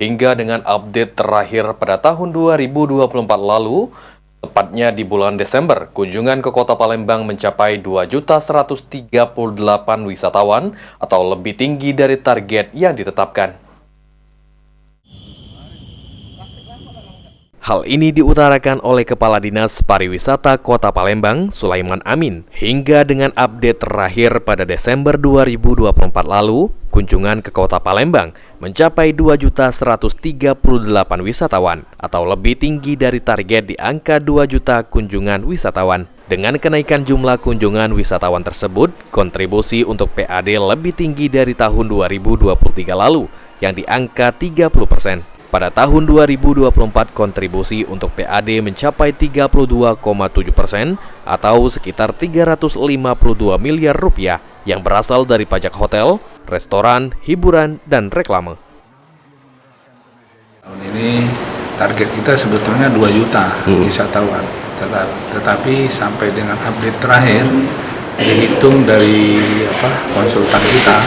hingga dengan update terakhir pada tahun 2024 lalu, tepatnya di bulan Desember, kunjungan ke Kota Palembang mencapai 2.138 wisatawan atau lebih tinggi dari target yang ditetapkan. Hal ini diutarakan oleh Kepala Dinas Pariwisata Kota Palembang, Sulaiman Amin. Hingga dengan update terakhir pada Desember 2024 lalu, kunjungan ke Kota Palembang mencapai 2.138 wisatawan atau lebih tinggi dari target di angka 2 juta kunjungan wisatawan. Dengan kenaikan jumlah kunjungan wisatawan tersebut, kontribusi untuk PAD lebih tinggi dari tahun 2023 lalu yang di angka 30%. Pada tahun 2024, kontribusi untuk PAD mencapai 32,7% atau sekitar 352 miliar rupiah yang berasal dari pajak hotel, restoran, hiburan, dan reklame. Tahun ini target kita sebetulnya 2 juta wisatawan, tetapi sampai dengan update terakhir dihitung dari konsultan kita,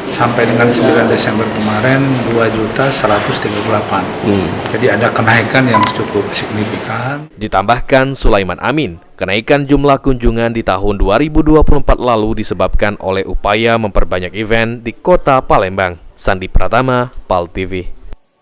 sampai dengan 9 Desember kemarin 2.138. Jadi ada kenaikan yang cukup signifikan. Ditambahkan Sulaiman Amin, kenaikan jumlah kunjungan di tahun 2024 lalu disebabkan oleh upaya memperbanyak event di Kota Palembang. Sandi Pratama, PAL TV.